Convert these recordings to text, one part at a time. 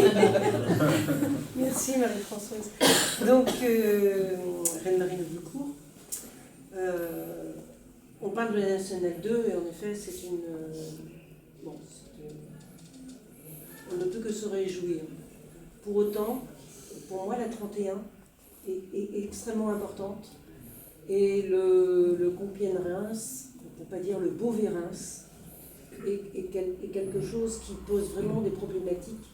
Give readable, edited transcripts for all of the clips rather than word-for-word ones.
vraiment. Merci Marie-Françoise. Donc, Reine-Marie Novicourt, on parle de la Nationale 2 et en effet c'est une... on ne peut que se réjouir. Pour autant, pour moi la 31 est extrêmement importante et le Compiègne-Reims, pour ne pas dire le Beauvais-Reims, est quelque chose qui pose vraiment des problématiques,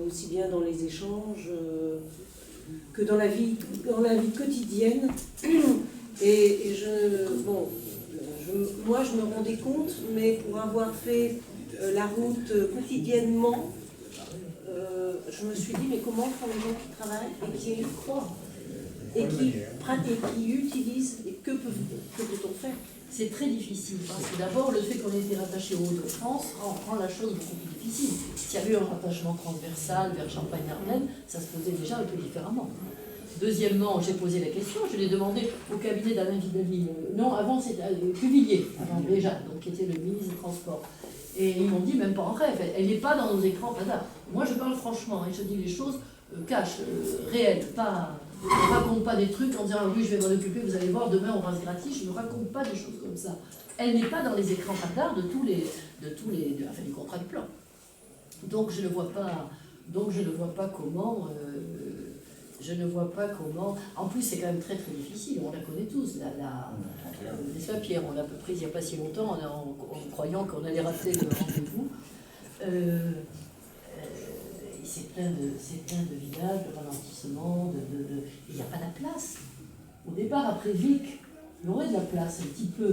aussi bien dans les échanges que dans la vie quotidienne. Moi, je me rendais compte, mais pour avoir fait la route quotidiennement, je me suis dit, mais comment font les gens qui travaillent et qui y croient et qui utilisent, et que peut-on faire? C'est très difficile, parce que d'abord, le fait qu'on ait été rattaché au Hauts-de-France rend la chose beaucoup plus difficile. S'il y avait eu un rattachement transversal vers Champagne-Ardenne, ça se faisait déjà un peu différemment. Deuxièmement, j'ai posé la question, je l'ai demandé au cabinet d'Alain Vidalil. Non, avant c'était Cuvillier, avant déjà, donc qui était le ministre des Transports. Et ils m'ont dit, même pas en rêve, elle n'est pas dans nos écrans radars. Moi je parle franchement, et je dis les choses cash, réelles, pas... Je ne raconte pas des trucs en disant ah oui je vais m'en occuper, vous allez voir, demain on rase gratis, je ne raconte pas des choses comme ça. Elle n'est pas dans les écrans radars du contrat de plan. Donc je ne vois pas comment... En plus, c'est quand même très très difficile, on la connaît tous. N'est-ce pas, Pierre? On l'a à peu pris il n'y a pas si longtemps en croyant qu'on allait rater le rendez-vous. C'est plein de villages, de ralentissements, il n'y a pas de place. Au départ, après Vic, il y aurait de la place un petit peu.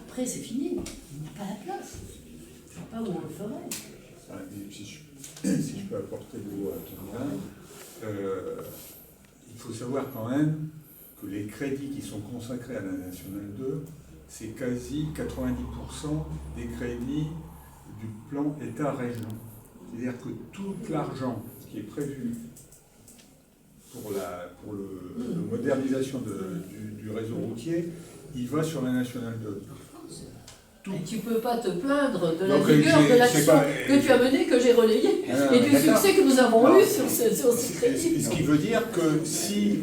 Après, c'est fini, il n'y a pas la place. Je ne vois pas où on le ferait. Si je peux apporter le mot à Thomas, il faut savoir quand même que les crédits qui sont consacrés à la Nationale 2, c'est quasi 90% des crédits du plan État-région. C'est-à-dire que tout l'argent qui est prévu pour la modernisation du réseau routier, il va sur la Nationale 2. Et tu ne peux pas te plaindre de la vigueur de l'action que tu as menée, que j'ai relayée, et du succès que nous avons eu sur ce crédit. Ce qui veut dire que si...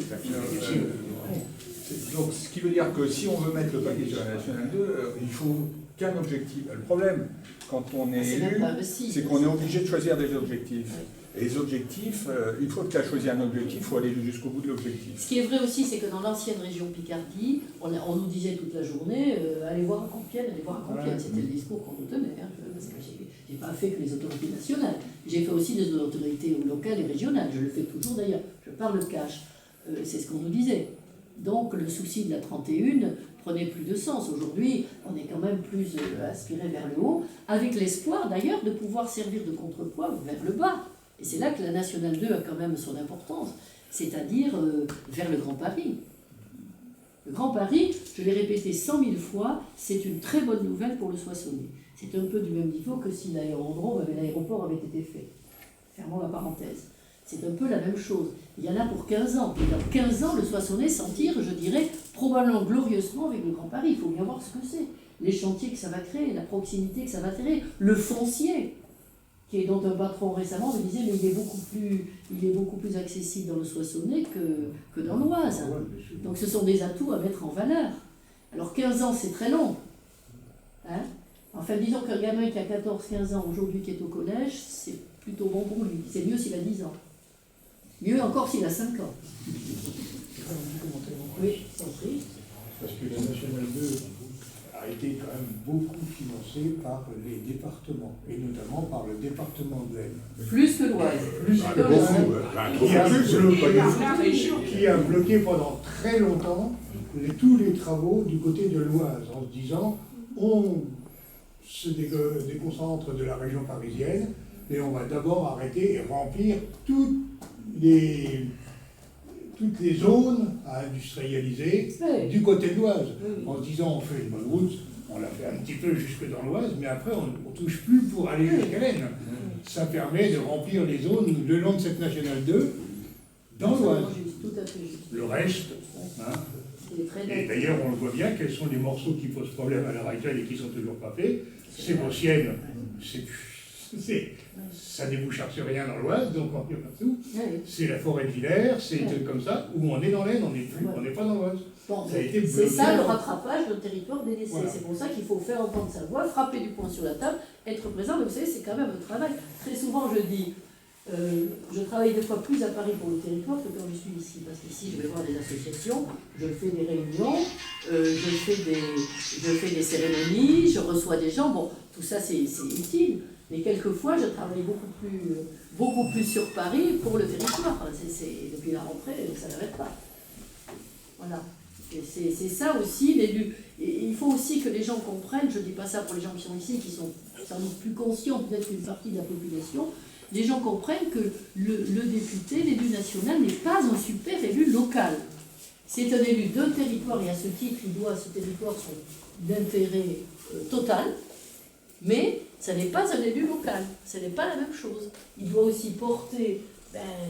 Donc, ce qui veut dire que si on veut mettre le paquet sur la Nationale 2, il faut qu'un objectif. Le problème, quand on est élu, c'est qu'on est obligé de choisir des objectifs. Et les objectifs, une fois que tu as choisi un objectif, il faut aller jusqu'au bout de l'objectif. Ce qui est vrai aussi, c'est que dans l'ancienne région Picardie, on nous disait toute la journée, allez voir à Compiègne, allez voir à Compiègne. C'était le discours qu'on nous tenait. Parce que je n'ai pas fait que les autorités nationales. J'ai fait aussi des autorités locales et régionales. Je le fais toujours d'ailleurs. Je parle cash. C'est ce qu'on nous disait. Donc le souci de la 31 prenait plus de sens. Aujourd'hui, on est quand même plus aspiré vers le haut, avec l'espoir d'ailleurs de pouvoir servir de contrepoids vers le bas. Et c'est là que la Nationale 2 a quand même son importance, c'est-à-dire vers le Grand Paris. Le Grand Paris, je l'ai répété 100 000 fois, c'est une très bonne nouvelle pour le Soissonnais. C'est un peu du même niveau que si l'aéroport avait été fait. Fermons la parenthèse. C'est un peu la même chose. Il y en a pour 15 ans. Et dans 15 ans, le Soissonnais s'en tire, je dirais, probablement glorieusement avec le Grand Paris. Il faut bien voir ce que c'est. Les chantiers que ça va créer, la proximité que ça va créer, le foncier, dont un patron récemment me disait mais il est beaucoup plus accessible dans le Soissonnais que dans l'Oise. Donc ce sont des atouts à mettre en valeur. Alors 15 ans, c'est très long. Hein? Enfin, disons qu'un gamin qui a 14-15 ans aujourd'hui qui est au collège, c'est plutôt bon pour lui. C'est mieux s'il a 10 ans. Mieux encore s'il a 5 ans. Oui, sans prie. Parce que la Nationale 2 a été quand même beaucoup financée par les départements, et notamment par le département de l'Aisne. Plus que l'Oise. Qui a bloqué pendant très longtemps tous les travaux du côté de l'Oise, en se disant on se déconcentre de la région parisienne, et on va d'abord arrêter et remplir toutes les zones à industrialiser du côté de l'Oise. En se disant on fait une bonne route, on l'a fait un petit peu jusque dans l'Oise, mais après on ne touche plus pour aller jusqu'à l'Aisne. Ça permet de remplir les zones le long de cette Nationale 2 dans l'Oise. Le reste, et d'ailleurs on le voit bien, quels sont les morceaux qui posent problème à l'heure actuelle et qui ne sont toujours pas faits. C'est Vosgiennes, ça débouche sur rien dans l'Oise, donc on est partout. Oui. C'est la forêt de Villers, c'est comme ça, où on est dans l'Aisne, on n'est pas dans l'Oise. Bon, Ça a été c'est bloqué ça le avant. rattrapage de territoire délaissé. Voilà. C'est pour ça qu'il faut faire entendre sa voix, frapper du poing sur la table, être présent. Mais vous savez, c'est quand même un travail. Très souvent, je dis, je travaille des fois plus à Paris pour le territoire que quand je suis ici. Parce qu'ici, je vais voir des associations, je fais des réunions, je fais des cérémonies, je reçois des gens. Bon, tout ça, c'est utile. Mais quelquefois, je travaille beaucoup plus sur Paris pour le territoire. Depuis la rentrée, ça n'arrête pas. Voilà. Et c'est ça aussi, l'élu. Et il faut aussi que les gens comprennent, je ne dis pas ça pour les gens qui sont ici, qui sont sans doute plus conscients peut-être qu'une partie de la population, les gens comprennent que le député, l'élu national, n'est pas un super élu local. C'est un élu d'un territoire et à ce titre, il doit à ce territoire son intérêt total, mais ça n'est pas un élu local, ce n'est pas la même chose. Il doit aussi porter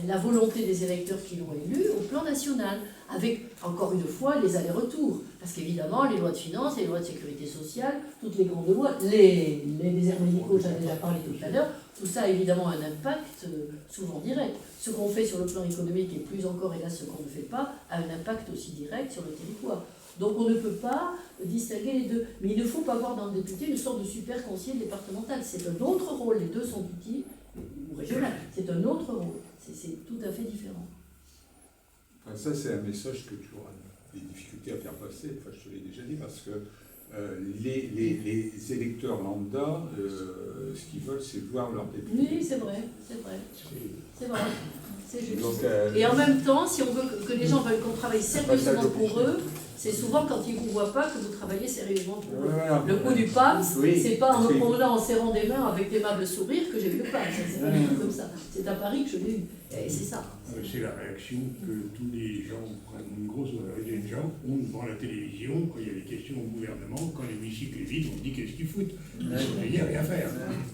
la volonté des électeurs qui l'ont élu au plan national, avec, encore une fois, les allers-retours. Parce qu'évidemment, les lois de finances, les lois de sécurité sociale, toutes les grandes lois, les déserts médicaux, j'en ai déjà parlé tout à l'heure, tout ça a évidemment un impact souvent direct. Ce qu'on fait sur le plan économique, et plus encore, hélas, ce qu'on ne fait pas, a un impact aussi direct sur le territoire. Donc on ne peut pas distinguer les deux. Mais il ne faut pas voir dans le député une sorte de super conseiller départemental. C'est un autre rôle, les deux sont utiles, ou régional, c'est un autre rôle. C'est tout à fait différent. Enfin, ça, c'est un message que tu auras des difficultés à faire passer. Enfin, je te l'ai déjà dit, parce que les électeurs lambda, ce qu'ils veulent, c'est voir leur député. Oui, c'est vrai. C'est juste. Donc, et en même temps, si on veut que les gens veulent qu'on travaille sérieusement pour eux, c'est souvent quand ils ne vous voient pas que vous travaillez sérieusement pour eux. Voilà. Le coup du PAMS, Oui, c'est pas en me oui. promenant en serrant des mains avec d'aimables sourires que j'ai eu le PAMS. C'est pas du tout comme ça. C'est à Paris que je l'ai eu. Et c'est ça. C'est la réaction que tous les gens, une grosse majorité des gens, ont devant la télévision quand il y a des questions au gouvernement, quand l'hémicycle est vide, on se dit qu'est-ce qu'ils foutent. Ils sont payés à rien faire.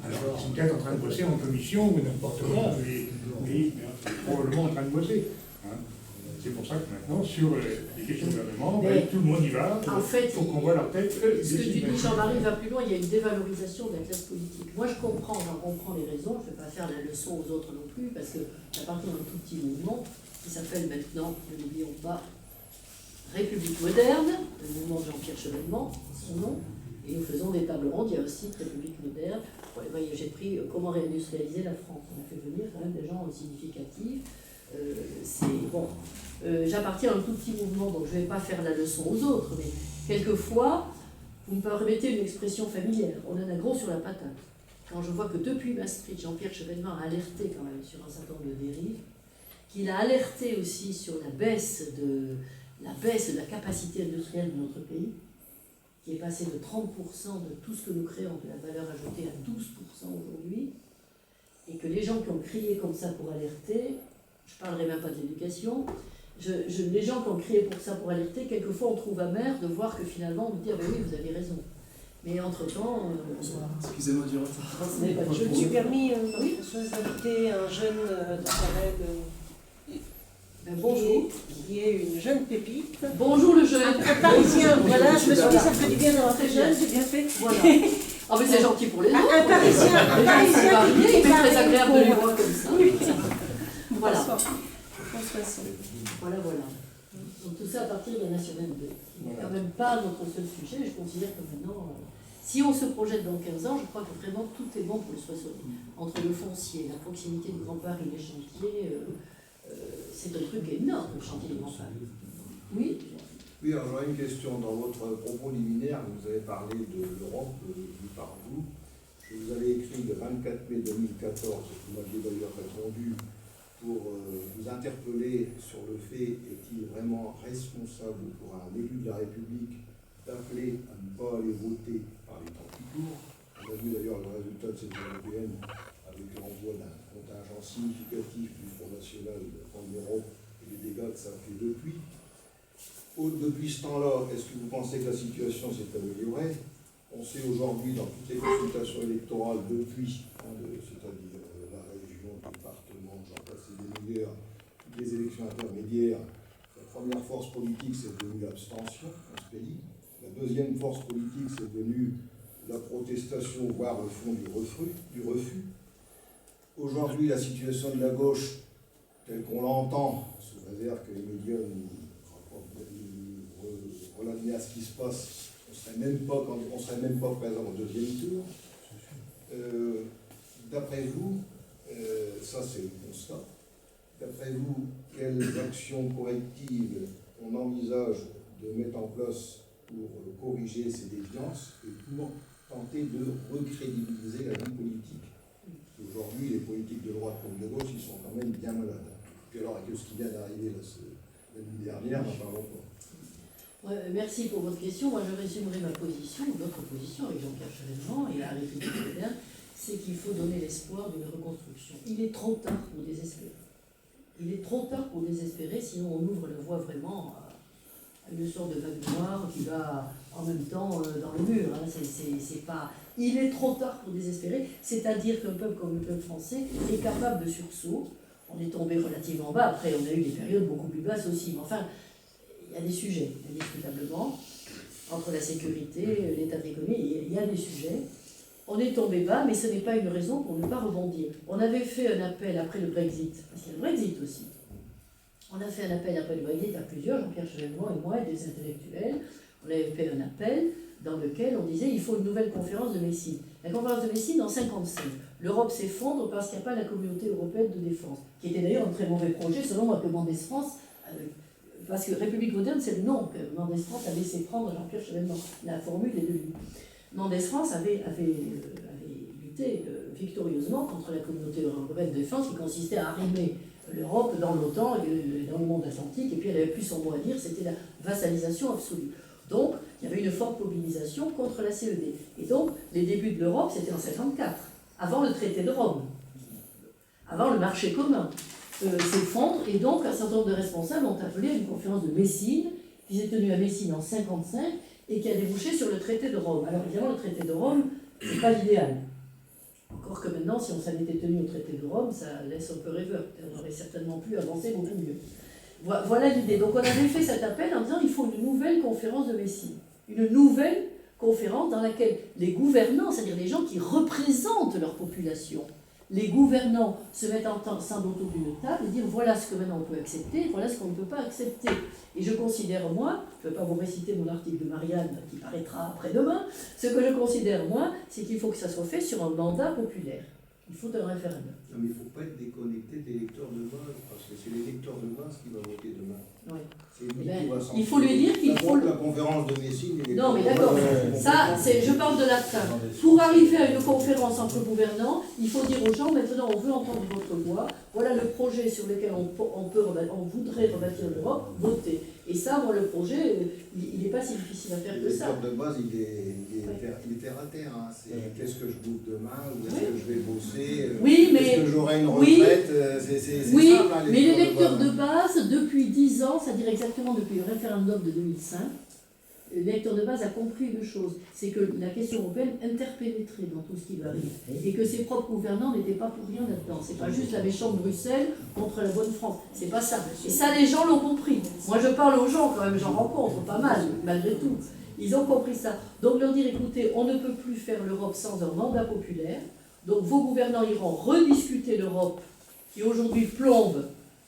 Alors ils sont peut-être en train de bosser en commission ou n'importe quoi, mais ils sont probablement en train de bosser. Hein. C'est pour ça que maintenant, sur les questions du gouvernement, tout le monde y va. En fait, faut qu'on voit leur tête. Ce que tu dis, Jean-Marie, va plus loin, il y a une dévalorisation de la classe politique. Moi, j'en comprends les raisons, je ne vais pas faire la leçon aux autres non plus, parce que à partir d'un tout petit mouvement qui s'appelle maintenant, ne l'oublions pas, République moderne, le mouvement de Jean-Pierre Chevènement, son nom, et nous faisons des tables rondes, il y a aussi République moderne. J'ai pris comment réindustrialiser la France. On a fait venir quand même des gens significatifs. J'appartiens à un tout petit mouvement, donc je ne vais pas faire la leçon aux autres, mais quelquefois, vous me permettez une expression familière, on en a gros sur la patate. Quand je vois que depuis Maastricht, Jean-Pierre Chevènement a alerté quand même sur un certain nombre de dérives, qu'il a alerté aussi sur la baisse de la capacité industrielle de notre pays, qui est passée de 30% de tout ce que nous créons de la valeur ajoutée à 12% aujourd'hui, et que les gens qui ont crié comme ça pour alerter, je ne parlerai même pas de l'éducation, les gens qui ont crié pour ça pour alerter, quelquefois on trouve amer de voir que finalement on nous dit ah ben oui, vous avez raison. Mais entre-temps, excusez-moi du retard. Je me suis permis, Françoise, d'inviter un jeune bonjour. qui est une jeune pépite. Bonjour le jeune. Un Parisien, voilà, je me suis dit ça fait du bien d'avoir très jeune, j'ai bien fait. Voilà. Ah mais c'est gentil pour les autres. Un Parisien qui c'est est très agréable de les voir comme ça. Voilà. Voilà. Donc tout ça à partir de la Nationale 2. Ce n'est quand même pas notre seul sujet. Je considère que maintenant, si on se projette dans 15 ans, je crois que vraiment tout est bon pour le Soissonnais. Entre le foncier, la proximité du Grand Paris, les chantiers, c'est un truc énorme, le chantier du Grand Paris. Oui. Oui, alors j'aurais une question. Dans votre propos liminaire, vous avez parlé de l'Europe vue par vous. Je vous avais écrit le 24 mai 2014, vous m'aviez d'ailleurs répondu, pour vous interpeller sur le fait, est-il vraiment responsable pour un élu de la République d'appeler à ne pas aller voter par les temps qui courent. On a vu d'ailleurs le résultat de cette européenne avec l'envoi d'un contingent significatif du Front National en Europe et les dégâts que ça a fait depuis. Depuis ce temps-là, est-ce que vous pensez que la situation s'est améliorée? On sait aujourd'hui dans toutes les consultations électorales depuis, c'est-à-dire la région, le département, j'en passe des meilleurs, toutes les élections intermédiaires, la première force politique c'est devenu l'abstention dans ce pays. La deuxième force politique c'est devenu la protestation, voire au fond du refus. Aujourd'hui, la situation de la gauche, telle qu'on l'entend, sous réserve que les médias nous relatent bien ce qui se passe, on ne serait même pas présent au deuxième tour. D'après vous, ça c'est le constat, d'après vous, quelles actions correctives on envisage de mettre en place pour corriger ces déviances et pour tenter de recrédibiliser la vie politique? Aujourd'hui, les politiques de droite comme de gauche, ils sont quand même bien malades. Puis alors, avec ce qui vient d'arriver la nuit dernière, n'en parlons pas. Ouais, merci pour votre question. Moi, je résumerai ma position, notre position avec Jean-Pierre Chevènement et la République moderne, c'est qu'il faut donner l'espoir d'une reconstruction. Il est trop tard pour désespérer. Il est trop tard pour désespérer, sinon on ouvre la voie vraiment à une sorte de vague noire qui va en même temps dans le mur. Hein. C'est pas... Il est trop tard pour désespérer, c'est-à-dire qu'un peuple comme le peuple français est capable de sursaut. On est tombé relativement bas, après on a eu des périodes beaucoup plus basses aussi, mais enfin, il y a des sujets, indiscutablement, entre la sécurité, l'état de l'économie, il y a des sujets. On est tombé bas, mais ce n'est pas une raison pour ne pas rebondir. On avait fait un appel après le Brexit, parce qu'il y a le Brexit aussi. On a fait un appel après le Brexit à plusieurs, Jean-Pierre Chevènement et moi, et des intellectuels. On avait fait un appel dans lequel on disait il faut une nouvelle conférence de Messine. La conférence de Messine en 1955. L'Europe s'effondre parce qu'il n'y a pas la communauté européenne de défense, qui était d'ailleurs un très mauvais projet, selon moi, que Mendès France, parce que République moderne, c'est le nom que Mendès France a laissé prendre Jean-Pierre Chevènement. La formule est de lui. Mendès France avait lutté victorieusement contre la communauté européenne de défense qui consistait à arrimer l'Europe dans l'OTAN et dans le monde atlantique, et puis elle avait plus son mot à dire, c'était la vassalisation absolue. Donc, il y avait une forte mobilisation contre la CED. Et donc, les débuts de l'Europe, c'était en 1954, avant le traité de Rome, avant le marché commun s'effondre, et donc un certain nombre de responsables ont appelé à une conférence de Messine, qui s'est tenue à Messine en 1955, et qui a débouché sur le traité de Rome. Alors évidemment, le traité de Rome, c'est pas l'idéal. Encore que maintenant, si on s'en était tenu au traité de Rome, ça laisse un peu rêveur. On aurait certainement pu avancer beaucoup mieux. Voilà l'idée. Donc on avait fait cet appel en disant il faut une nouvelle conférence de Messine. Une nouvelle conférence dans laquelle les gouvernants, c'est-à-dire les gens qui représentent leur population, les gouvernants se mettent ensemble autour d'une table et dire voilà ce que maintenant on peut accepter, voilà ce qu'on ne peut pas accepter. Et je considère, moi, je ne vais pas vous réciter mon article de Marianne qui paraîtra après-demain, ce que je considère, moi, c'est qu'il faut que ça soit fait sur un mandat populaire. Il faut un référendum. Non, mais il ne faut pas être déconnecté des lecteurs de base, parce que c'est les lecteurs de base qui vont voter demain. Oui. C'est lui qui va il faut lui dire qu'il faut... La conférence de Messine... Non, mais d'accord, ça, je parle de la fin. Pour arriver à une conférence entre gouvernants, il faut dire aux gens, maintenant, on veut entendre votre voix, voilà le projet sur lequel on voudrait rebâtir l'Europe, votez. Et ça, moi, le projet, il n'est pas si difficile à faire que ça. Le lecteur de base, il est terre à terre. Hein. C'est qu'est-ce que je bouffe demain, où est-ce que je vais bosser, oui, mais... est-ce que j'aurai une retraite, c'est oui, simple, hein, mais les lecteurs de base, depuis 10 ans, c'est-à-dire exactement depuis le référendum de 2005, le lecteur de base a compris une chose, c'est que la question européenne interpénétrait dans tout ce qui va arriver, et que ses propres gouvernants n'étaient pas pour rien là-dedans. C'est pas juste la méchante Bruxelles contre la bonne France, c'est pas ça. Et ça, les gens l'ont compris. Moi, je parle aux gens quand même, j'en rencontre pas mal, malgré tout. Ils ont compris ça. Donc leur dire, écoutez, on ne peut plus faire l'Europe sans un mandat populaire, donc vos gouvernants iront rediscuter l'Europe qui aujourd'hui plombe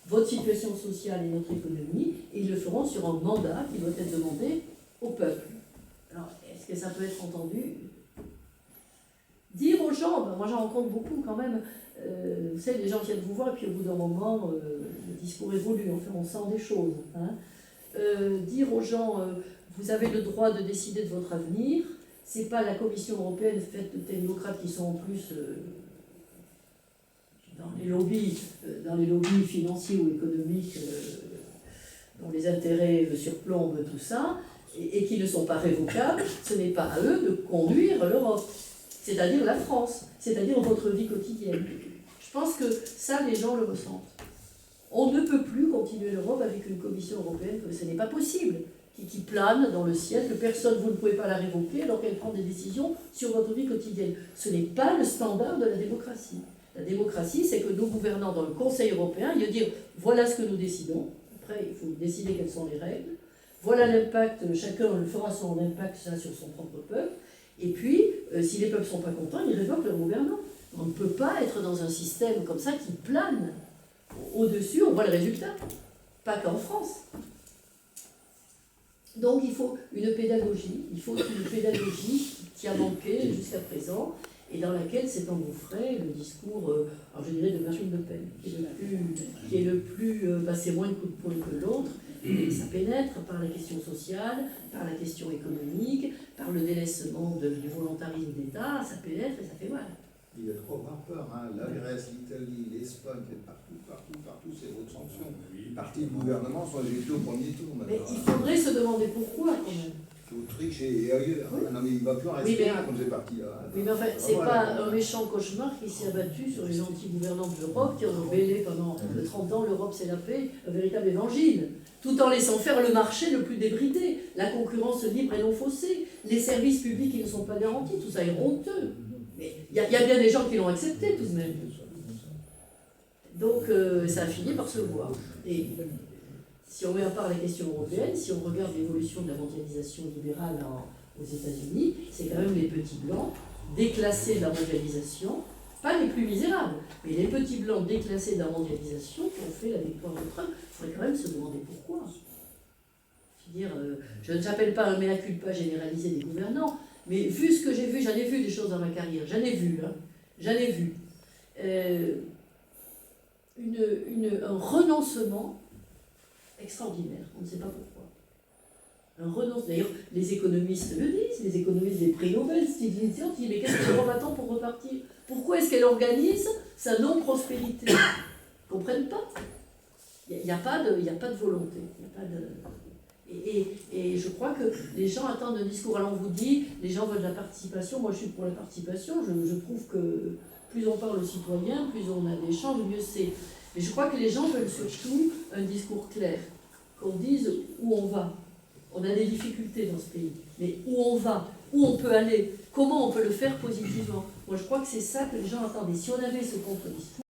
votre situation sociale et notre économie, et ils le feront sur un mandat qui doit être demandé au peuple. Alors, est-ce que ça peut être entendu? Dire aux gens, ben moi j'en rencontre beaucoup quand même, vous savez, les gens viennent vous voir, et puis au bout d'un moment, le discours évolue, enfin on sent des choses. Hein. Dire aux gens, vous avez le droit de décider de votre avenir, c'est pas la Commission européenne faite de technocrates qui sont en plus dans les lobbies financiers ou économiques dont les intérêts surplombent tout ça, et qui ne sont pas révocables. Ce n'est pas à eux de conduire l'Europe, c'est-à-dire la France, c'est-à-dire votre vie quotidienne. Je pense que ça, les gens le ressentent. On ne peut plus continuer l'Europe avec une Commission européenne, que ce n'est pas possible, qui plane dans le ciel, que personne, vous ne pouvez pas la révoquer alors qu'elle prend des décisions sur votre vie quotidienne. Ce n'est pas le standard de la démocratie. La démocratie, c'est que nos gouvernants dans le Conseil européen, ils disent voilà ce que nous décidons. Après, il faut décider quelles sont les règles. Voilà l'impact, chacun le fera son impact sur son propre peuple. Et puis, si les peuples ne sont pas contents, ils révoquent leur gouvernant. On ne peut pas être dans un système comme ça qui plane au-dessus, on voit le résultat. Pas qu'en France. Donc il faut une pédagogie qui a manqué jusqu'à présent, et dans laquelle s'est engouffré le discours, alors je dirais de Marine Le Pen, qui est le plus c'est moins de coups de poing que l'autre, et ça pénètre par la question sociale, par la question économique, par le délaissement du volontarisme d'État, ça pénètre et ça fait mal. Il y a trop avoir peur, hein. La Grèce, l'Italie, l'Espagne, partout, c'est votre sanction. Les partis du gouvernement sont électés au premier tour maintenant. Mais il faudrait se demander pourquoi quand même. L'Autriche et ailleurs. Oui. Non mais il ne va plus en rester un comme ces partis-là. Oui, mais enfin, c'est pas un méchant cauchemar qui s'est abattu sur les anti-gouvernants de l'Europe qui ont mêlé pendant 30 ans l'Europe c'est la paix, un véritable évangile, tout en laissant faire le marché le plus débridé, la concurrence libre et non faussée, les services publics qui ne sont pas garantis, tout ça est honteux. Mais il y a bien des gens qui l'ont accepté tout de même. Donc ça a fini par se voir. Et si on met à part la question européenne, si on regarde l'évolution de la mondialisation libérale aux États-Unis, c'est quand même les petits blancs déclassés de la mondialisation, pas les plus misérables, mais les petits blancs déclassés de la mondialisation qui ont fait la victoire de Trump. Il faudrait quand même se demander pourquoi. Je ne s'appelle pas un mea culpa généralisé des gouvernants, mais vu ce que j'ai vu, j'en ai vu des choses dans ma carrière, j'en ai vu. Un renoncement extraordinaire, on ne sait pas pourquoi. Un renoncement, d'ailleurs, les économistes le disent, les économistes des prix Nobel, Stiglitz, disent mais qu'est-ce que l'Europe attend pour repartir? Pourquoi est-ce qu'elle organise sa non-prospérité? Ils ne comprennent pas. Il n'y a pas de volonté. Et je crois que les gens attendent un discours. Alors on vous dit, les gens veulent de la participation. Moi je suis pour la participation. Je trouve que plus on parle aux citoyens, plus on a d'échanges, mieux c'est. Mais je crois que les gens veulent surtout un discours clair. Qu'on dise où on va. On a des difficultés dans ce pays. Mais où on va, où on peut aller, comment on peut le faire positivement. Moi je crois que c'est ça que les gens attendent. Et si on avait ce contre-discours,